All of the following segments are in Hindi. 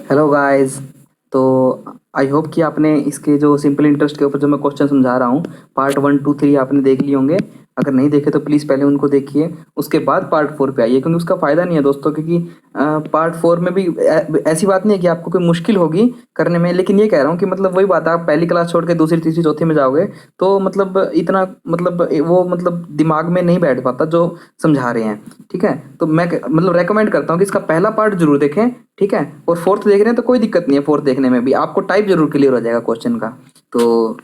Hello guys. तो आई होप कि आपने इसके जो सिंपल इंटरेस्ट के ऊपर जो मैं क्वेश्चन समझा रहा हूँ पार्ट 1 2 3 आपने देख लिए होंगे। अगर नहीं देखे तो प्लीज़ पहले उनको देखिए, उसके बाद पार्ट 4 पे आइए, क्योंकि उसका फ़ायदा नहीं है दोस्तों। क्योंकि पार्ट 4 में भी ऐसी बात नहीं है कि आपको कोई मुश्किल होगी करने में, लेकिन ये कह रहा हूँ कि मतलब वही बात है, आप पहली क्लास छोड़ के दूसरी तीसरी चौथी में जाओगे तो मतलब इतना मतलब वो मतलब दिमाग में नहीं बैठ पाता जो समझा रहे हैं। ठीक है, तो मैं मतलब रेकमेंड करता हूँ कि इसका पहला पार्ट जरूर देखें। ठीक है, और फोर्थ देख रहे हैं तो कोई दिक्कत नहीं है, फोर्थ देखने में भी आपको टाइप जरूर क्लियर हो जाएगा क्वेश्चन का। तो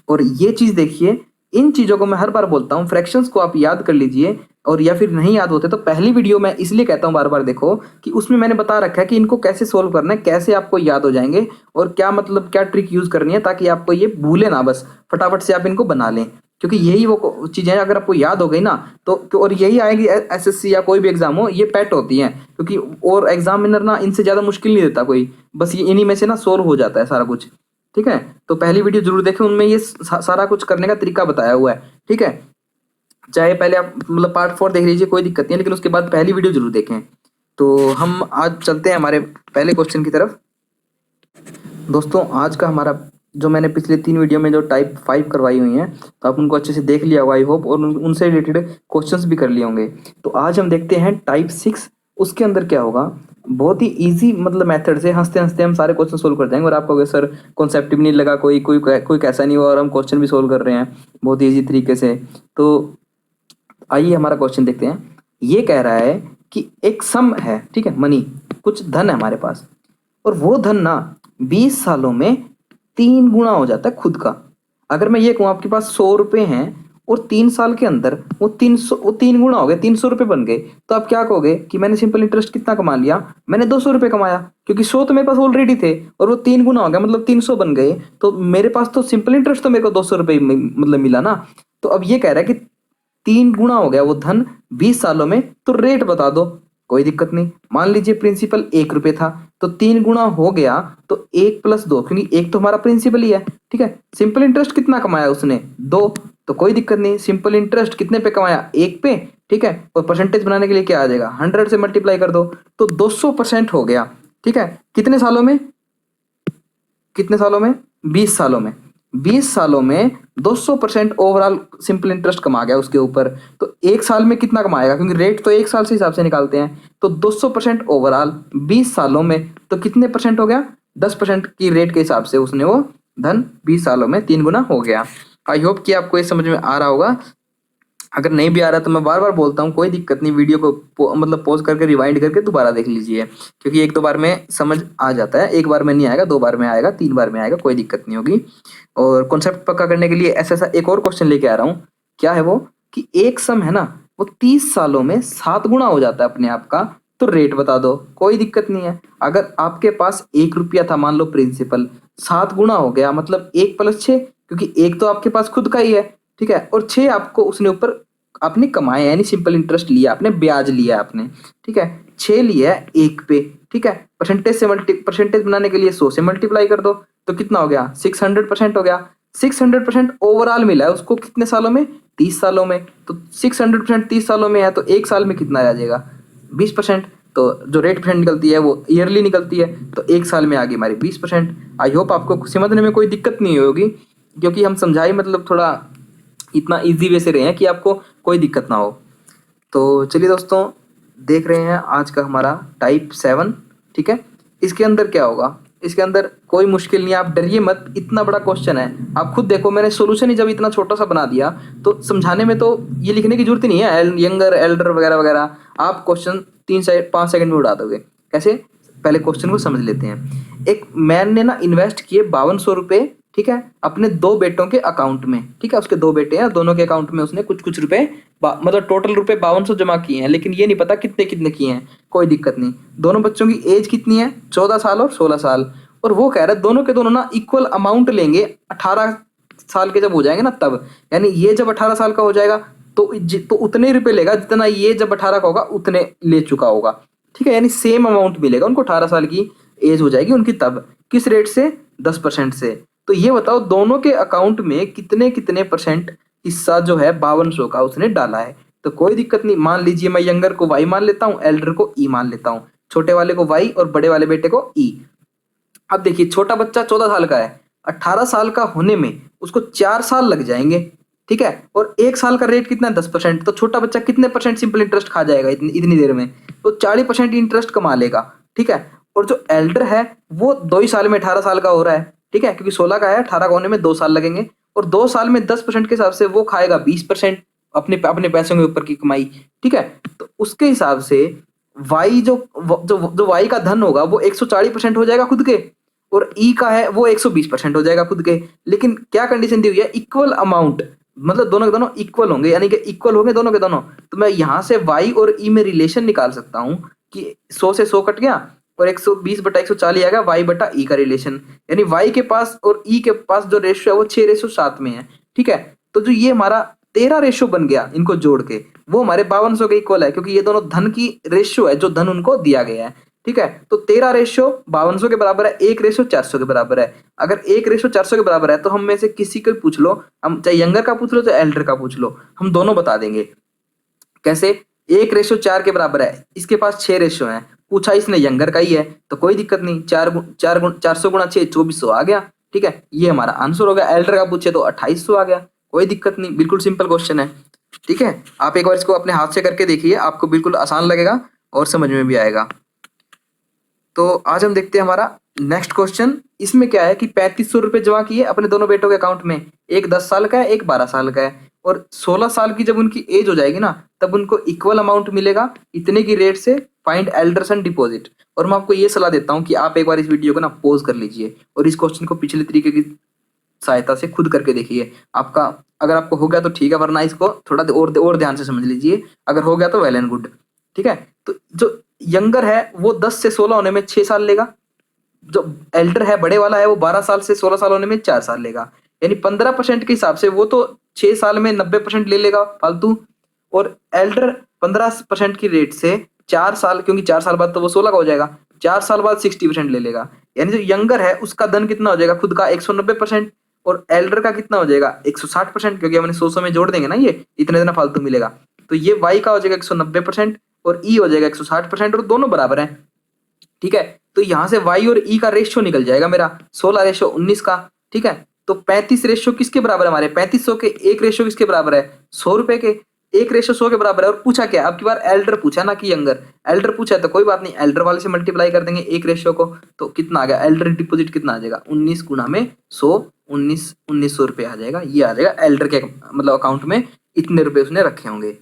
और ये चीज देखिए, इन चीजों को मैं हर बार बोलता हूँ, फ्रैक्शंस को आप याद कर लीजिए। और या फिर नहीं याद होते तो पहली वीडियो मैं इसलिए कहता हूँ बार बार देखो कि उसमें मैंने बता रखा है कि इनको कैसे सोल्व करना है, कैसे आपको याद हो जाएंगे और क्या मतलब क्या ट्रिक यूज करनी है ताकि आपको ये भूले ना, बस फटाफट से आप इनको बना लें। क्योंकि यही वो चीजें अगर आपको याद हो गई ना तो और यही आएगी एसएससी या कोई भी एग्जाम हो, ये पेट होती हैं। क्योंकि और एग्जामिनर ना इनसे ज्यादा मुश्किल नहीं देता कोई, बस ये इन्हीं में से ना सोल्व हो जाता है सारा कुछ। ठीक है, तो पहली वीडियो जरूर देखें, उनमें ये सारा कुछ करने का तरीका बताया हुआ है। ठीक है, चाहे पहले आप मतलब पार्ट 4 देख लीजिए, कोई दिक्कत नहीं है, लेकिन उसके बाद पहली वीडियो जरूर देखें। तो हम आज चलते हैं हमारे पहले क्वेश्चन की तरफ। दोस्तों आज का हमारा जो मैंने पिछले 3 वीडियो में जो टाइप 5 करवाई हुई हैं, तो आप उनको अच्छे से देख लिया होगा आई होप, और उनसे रिलेटेड क्वेश्चंस भी कर लिए होंगे। तो आज हम देखते हैं टाइप 6, उसके अंदर क्या होगा। बहुत ही इजी मतलब मेथड से हंसते हंसते हम सारे क्वेश्चन सोल्व कर जाएंगे, और आप कहोगे सर कॉन्सेप्ट भी नहीं लगा, कोई कैसा नहीं हुआ और हम क्वेश्चन भी सोल्व कर रहे हैं बहुत ईजी तरीके से। तो आइए हमारा क्वेश्चन देखते हैं। ये कह रहा है कि एक सम है, ठीक है, मनी, कुछ धन है हमारे पास, और वो धन ना 20 सालों में 3 गुना हो जाता है खुद का। अगर मैं ये कहूँ आपके पास 100 रुपए हैं और 3 साल के अंदर वो 3 गुना हो गए, 300 रुपए बन गए, तो आप क्या कहोगे कि मैंने सिंपल इंटरेस्ट कितना कमा लिया, मैंने 200 रुपए कमाया। क्योंकि 100 तो मेरे पास ऑलरेडी थे और वो 3 गुना हो गया, मतलब 300 बन गए, तो मेरे पास तो सिंपल इंटरेस्ट तो मेरे को 200 रुपए मतलब मिला ना। तो अब ये कह रहा है कि 3 गुना हो गया वो धन 20 सालों में, तो रेट बता दो। कोई दिक्कत नहीं, मान लीजिए प्रिंसिपल 1 रुपए था, तो 3 गुना हो गया तो 1+2, क्योंकि एक तो हमारा प्रिंसिपल ही है। ठीक है, सिंपल इंटरेस्ट कितना कमाया उसने, 2, तो कोई दिक्कत नहीं, सिंपल इंटरेस्ट कितने पे कमाया, 1 पे। ठीक है, और परसेंटेज बनाने के लिए क्या आ जाएगा, 100 से मल्टीप्लाई कर दो तो 200% हो गया। ठीक है, कितने सालों में, कितने सालों में, 20 सालों में। 20 सालों में 200% ओवरऑल सिंपल इंटरेस्ट कमा गया उसके ऊपर। तो 1 साल में कितना कमाएगा, क्योंकि रेट तो 1 साल से हिसाब से निकालते हैं, तो 200% ओवरऑल 20 सालों में, तो कितने परसेंट हो गया, 10% की रेट के हिसाब से उसने वो धन 20 सालों में 3 गुना हो गया। आई होप कि आपको ये समझ में आ रहा होगा। अगर नहीं भी आ रहा तो मैं बार बार बोलता हूँ, कोई दिक्कत नहीं, वीडियो को मतलब पॉज करके रिवाइंड करके दोबारा देख लीजिए, क्योंकि 1 2 बार में समझ आ जाता है, 1 बार में नहीं आएगा, 2 बार में आएगा, 3 बार में आएगा, कोई दिक्कत नहीं होगी। और कॉन्सेप्ट पक्का करने के लिए ऐसा एक और क्वेश्चन लेके आ रहा हूँ। क्या है वो, कि एक सम है ना, वो 30 सालों में 7 गुना हो जाता है अपने आप का, तो रेट बता दो। कोई दिक्कत नहीं है, अगर आपके पास 1 रुपया था, मान लो प्रिंसिपल, 7 गुना हो गया, मतलब 1+6, क्योंकि एक तो आपके पास खुद का ही है। ठीक है, और 6 आपको उसने ऊपर आपने कमाया, यानी सिंपल इंटरेस्ट लिया आपने, ब्याज लिया आपने। ठीक है, 6 लिया है 1 पे। ठीक है, परसेंटेज बनाने के लिए 100 से मल्टीप्लाई कर दो, तो कितना हो गया, 600% हो गया। 600% ओवरऑल मिला है उसको कितने सालों में, 30 सालों में। तो 600% 30 सालों में है, तो 1 साल में कितना आ जाएगा, 20%। तो जो रेट परसेंट निकलती है वो ईयरली निकलती है, तो 1 साल में आ गई हमारी 20%। आई होप आपको समझने में कोई दिक्कत नहीं होगी, क्योंकि हम समझाए मतलब थोड़ा इतना इजी वे से रहे हैं कि आपको कोई दिक्कत ना हो। तो चलिए दोस्तों, देख रहे हैं आज का हमारा टाइप 7। ठीक है, इसके अंदर क्या होगा, इसके अंदर कोई मुश्किल नहीं है, आप डरिए मत, इतना बड़ा क्वेश्चन है। आप खुद देखो, मैंने सोल्यूशन ही जब इतना छोटा सा बना दिया, तो समझाने में तो ये लिखने की जरूरत ही नहीं है, यंगर एल्डर वगैरह वगैरह, आप क्वेश्चन 3 से 5 सेकंड में उड़ा दोगे। कैसे, पहले क्वेश्चन को समझ लेते हैं। एक मैन ने ना इन्वेस्ट किए 5200 रुपए, ठीक है, अपने 2 बेटों के अकाउंट में। ठीक है, उसके 2 बेटे हैं, दोनों के अकाउंट में उसने कुछ कुछ रुपए मतलब टोटल रुपए 5200 जमा किए हैं, लेकिन ये नहीं पता कितने कितने किए हैं। कोई दिक्कत नहीं, दोनों बच्चों की एज कितनी है, 14 साल और 16 साल। और वो कह रहे हैं दोनों के दोनों ना इक्वल अमाउंट लेंगे 18 साल के जब हो जाएंगे ना तब, यानी ये जब 18 साल का हो जाएगा तो उतने ही रुपए लेगा जितना ये जब 18 का होगा उतने ले चुका होगा। ठीक है, यानी सेम अमाउंट मिलेगा उनको, 18 साल की एज हो जाएगी उनकी तब। किस रेट से, 10% से। तो ये बताओ दोनों के अकाउंट में कितने कितने परसेंट हिस्सा जो है 5200 का उसने डाला है। तो कोई दिक्कत नहीं, मान लीजिए मैं यंगर को वाई मान लेता हूँ, एल्डर को ई मान लेता हूँ, छोटे वाले को वाई और बड़े वाले बेटे को ई। अब देखिए छोटा बच्चा 14 साल का है, 18 साल का होने में उसको 4 साल लग जाएंगे, ठीक है, और 1 साल का रेट कितना है 10%, तो छोटा बच्चा कितने परसेंट सिंपल इंटरेस्ट खा जाएगा इतनी देर में, तो 40% इंटरेस्ट कमा लेगा, ठीक है। और जो एल्डर है वो 2 ही साल में 18 साल का हो रहा है, ठीक है, क्योंकि 16 का है, 18 का होने में 2 साल लगेंगे, और 2 साल में 10% के हिसाब से वो खाएगा 20% अपने अपने पैसों के ऊपर की कमाई, ठीक है। तो उसके हिसाब से वाई जो वाई का धन होगा वो 140% हो जाएगा खुद के, और ई का है वो 120% हो जाएगा खुद के। लेकिन क्या कंडीशन दी हुई है, इक्वल अमाउंट, मतलब दोनों के दोनों इक्वल होंगे, यानी कि इक्वल होंगे दोनों के दोनों। तो मैं यहाँ से वाई और ई में रिलेशन निकाल सकता हूँ कि 100 से 100 कट गया और 120/140 आएगा वाई बटा ई का रिलेशन, यानी वाई के पास और ई के पास जो रेशियो है वो 6:7 में है, ठीक है। तो जो ये हमारा 13 रेशियो बन गया इनको जोड़ के, वो हमारे 5200 के इक्वल है, क्योंकि ये दोनों धन की रेशियो है जो धन उनको दिया गया है, ठीक है। तो 13 रेशियो 5200 के बराबर है, 1 रेशियो 400 के बराबर है। अगर 1 रेशियो 400 के बराबर है तो हम में से किसी को पूछ लो, हम चाहे यंगर का पूछ लो चाहे एल्डर का पूछ लो, हम दोनों बता देंगे। कैसे? 1:4 के बराबर है, इसके पास 6 रेशियो है, पूछा इसने यंगर का ही है तो कोई दिक्कत नहीं, 400 गुणा 6 2400 आ गया, ठीक है, ये हमारा आंसर हो गया। एल्डर का पूछे तो 2800 आ गया, कोई दिक्कत नहीं, बिल्कुल सिंपल क्वेश्चन है, ठीक है। आप एक बार इसको अपने हाथ से करके देखिए, आपको बिल्कुल आसान लगेगा और समझ में भी आएगा। तो आज हम देखते हैं हमारा नेक्स्ट क्वेश्चन। इसमें क्या है कि 3500 रुपए जमा किए अपने दोनों बेटों के अकाउंट में, एक 10 साल का है एक 12 साल का है, और 16 साल की जब उनकी एज हो जाएगी ना तब उनको इक्वल अमाउंट मिलेगा इतने की रेट से, फाइंड एल्डरसन डिपॉजिट। और मैं आपको ये सलाह देता हूँ कि आप एक बार इस वीडियो को ना पॉज कर लीजिए और इस क्वेश्चन को पिछले तरीके की सहायता से खुद करके देखिए। आपका अगर आपको हो गया तो ठीक है, वरना इसको थोड़ा और ध्यान से समझ लीजिए, अगर हो गया तो वेल एंड गुड, ठीक है। तो जो यंगर है वो 10 से 16 होने में 6 साल लेगा, जो एल्डर है बड़े वाला है वो 12 साल से 16 साल होने में 4 साल लेगा, यानी 15% के हिसाब से वो तो 6 साल में 90% ले लेगा फालतू, और एल्डर 15% की रेट से 4 साल, क्योंकि 4 साल बाद तो वो 16 का हो जाएगा, 4 साल बाद 60% ले लेगा, यानी जो यंगर है उसका धन कितना हो जाएगा खुद का 190%, और एल्डर का कितना हो जाएगा 160%, क्योंकि हमने 100 में जोड़ देंगे ना, ये इतने दिन फालतू मिलेगा। तो ये वाई का हो जाएगा 190% और ई हो जाएगा 160%, और दोनों बराबर है, ठीक है। तो यहां से y और e का रेशियो निकल जाएगा मेरा 16:19 का, ठीक है। तो 35 रेशियो किसके बराबर है हमारे, 3500 के एक रेशियो किसके बराबर है 100 रुपए के, एक रेशियो 100 के बराबर है। और पूछा क्या, अब की बार एल्डर पूछा ना कि यंगर, एल्डर पूछा है तो कोई बात नहीं, एल्डर वाले से मल्टीप्लाई कर देंगे एक रेशियो को, तो कितना आ गया एल्डर डिपॉजिट कितना आ जाएगा 19 गुना में 100, 1900 रुपए आ जाएगा, ये आ जाएगा एल्डर के मतलब अकाउंट में इतने रुपए उसने रखे होंगे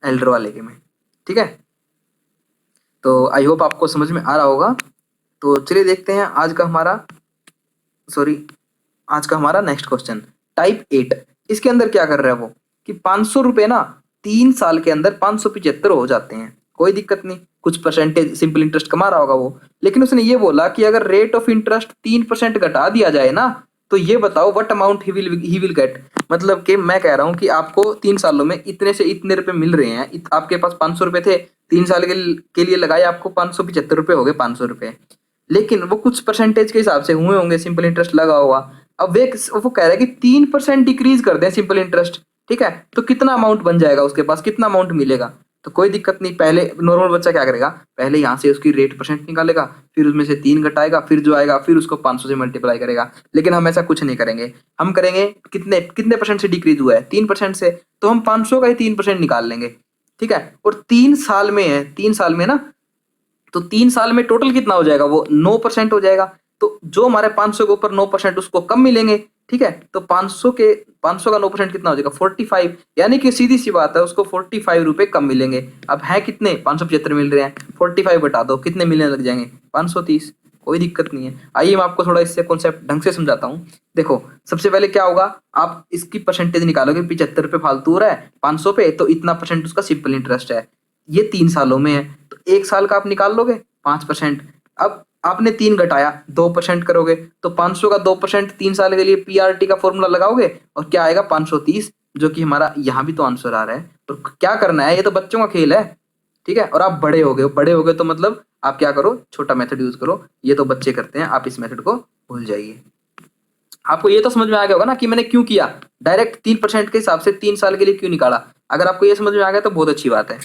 एल्डर वाले के में, ठीक है। तो आई होप आपको समझ में आ रहा होगा। तो चलिए देखते हैं आज का हमारा नेक्स्ट क्वेश्चन, टाइप 8। इसके अंदर क्या कर रहा है वो कि 500 रुपए ना 3 साल के अंदर 575 हो जाते हैं, कोई दिक्कत नहीं, कुछ परसेंटेज सिंपल इंटरेस्ट कमा रहा होगा वो, लेकिन उसने ये बोला कि अगर रेट ऑफ इंटरेस्ट 3% घटा दिया जाए ना तो ये बताओ what amount he will get. मतलब कि मैं कह रहा हूँ कि आपको 3 सालों में इतने से इतने रुपए मिल रहे हैं, आपके पास 500 रुपए थे, 3 साल के लिए लगाए, आपको 575 रुपए हो गए 500 रुपए, लेकिन वो कुछ परसेंटेज के हिसाब से हुए होंगे, सिंपल इंटरेस्ट लगा हुआ। अब वो कह रहा है कि 3% डिक्रीज कर दें सिंपल इंटरेस्ट, ठीक है, तो कितना अमाउंट बन जाएगा उसके पास, कितना अमाउंट मिलेगा। तो कोई दिक्कत नहीं, पहले नॉर्मल बच्चा क्या करेगा, पहले यहाँ से उसकी रेट परसेंट निकालेगा, फिर उसमें से 3 घटाएगा, फिर जो आएगा फिर उसको 500 से मल्टीप्लाई करेगा। लेकिन हम ऐसा कुछ नहीं करेंगे, हम करेंगे कितने कितने परसेंट से डिक्रीज हुआ है 3% से, तो हम 500 का ही 3% निकाल लेंगे, ठीक है। और 3 साल में है, 3 साल में ना, तो 3 साल में टोटल कितना हो जाएगा वो 9% हो जाएगा। तो जो हमारे 500 के ऊपर 9% उसको कम मिलेंगे, ठीक है। तो 500 का 9% कितना हो जाएगा 45, यानी कि सीधी सी बात है उसको 45 रुपए कम मिलेंगे। अब है कितने 575 मिल रहे हैं, 45 बता दो कितने मिलने लग जाएंगे 530, कोई दिक्कत नहीं है। आइए मैं आपको थोड़ा इससे कॉन्सेप्ट ढंग से समझाता हूँ। देखो सबसे पहले क्या होगा, आप इसकी परसेंटेज निकालोगे, 75 रुपए फालतू हो रहा है 500 पे, तो इतना परसेंट उसका सिंपल इंटरेस्ट है, ये 3 सालों में है, तो 1 साल का आप निकाल लोगे 5%। अब आपने 3 घटाया 2% करोगे, तो 500 का 2% 3 साल के लिए पीआरटी का फॉर्मूला लगाओगे और क्या आएगा 530, जो कि हमारा यहाँ भी तो आंसर आ रहा है। तो क्या करना है, ये तो बच्चों का खेल है, ठीक है। और आप बड़े हो गए तो मतलब आप क्या करो, छोटा मेथड यूज करो, ये तो बच्चे करते हैं, आप इस मेथड को भूल जाइए। आपको ये तो समझ में आ गया होगा ना कि मैंने क्यों किया, डायरेक्ट 3% के हिसाब से 3 साल के लिए क्यों निकाला। अगर आपको ये समझ में आ गया तो बहुत अच्छी बात है।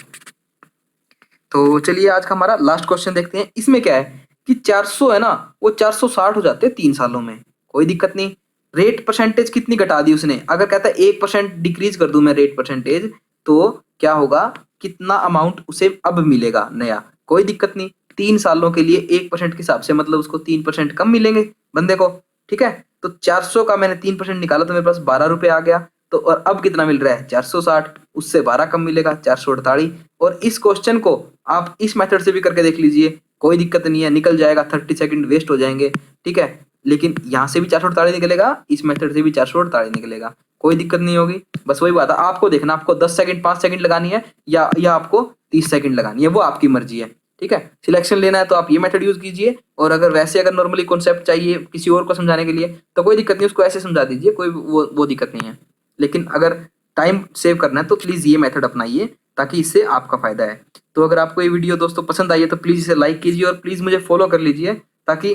तो चलिए आज का हमारा लास्ट क्वेश्चन देखते हैं। इसमें क्या है कि 400 है ना, वो 460 हो जाते हैं 3 सालों में, कोई दिक्कत नहीं। रेट परसेंटेज कितनी घटा दी उसने, अगर कहता है 1% डिक्रीज कर दूं मैं रेट परसेंटेज, तो क्या होगा, कितना अमाउंट उसे अब मिलेगा नया, कोई दिक्कत नहीं। 3 सालों के लिए 1% के हिसाब से मतलब उसको 3% कम मिलेंगे बंदे को, ठीक है। तो 400 का मैंने 3% निकाला तो मेरे पास 12 रुपए आ गया। तो और अब कितना मिल रहा है, 460, उससे 12 कम मिलेगा, 448। और इस क्वेश्चन को आप इस मेथड से भी करके देख लीजिए, कोई दिक्कत नहीं है, निकल जाएगा, 30 सेकंड वेस्ट हो जाएंगे, ठीक है। लेकिन यहाँ से भी 448 निकलेगा, इस मेथड से भी 448 निकलेगा, कोई दिक्कत नहीं होगी। बस वही बात है, आपको देखना, आपको 10 सेकंड 5 सेकंड लगानी है या आपको 30 सेकंड लगानी है, वो आपकी मर्जी है, ठीक है। सिलेक्शन लेना है तो आप ये मेथड यूज कीजिए, और अगर वैसे अगर नॉर्मली कॉन्सेप्ट चाहिए किसी और को समझाने के लिए तो कोई दिक्कत नहीं, उसको ऐसे समझा दीजिए, कोई वो दिक्कत नहीं है। लेकिन अगर टाइम सेव करना है तो प्लीज ये मेथड अपनाइए, ताकि इससे आपका फायदा है। तो अगर आपको ये वीडियो दोस्तों पसंद आई है तो प्लीज इसे लाइक कीजिए, और प्लीज मुझे फॉलो कर लीजिए, ताकि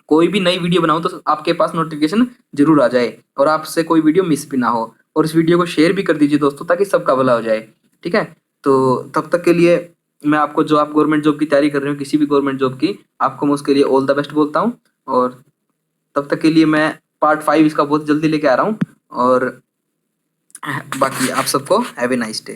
कोई भी नई वीडियो बनाऊं तो आपके पास नोटिफिकेशन जरूर आ जाए, और आपसे कोई वीडियो मिस भी ना हो। और इस वीडियो को शेयर भी कर दीजिए दोस्तों, ताकि सबका भला हो जाए, ठीक है। तो तब तक के लिए मैं आपको, जो आप गवर्नमेंट जॉब की तैयारी कर रहे हो, किसी भी गवर्नमेंट जॉब की, आपको मैं उसके लिए ऑल द बेस्ट बोलता हूँ। और तब तक के लिए मैं पार्ट 5 इसका बहुत जल्दी लेके आ रहा हूँ। और बाकी आप सबको हैव ए नाइस डे।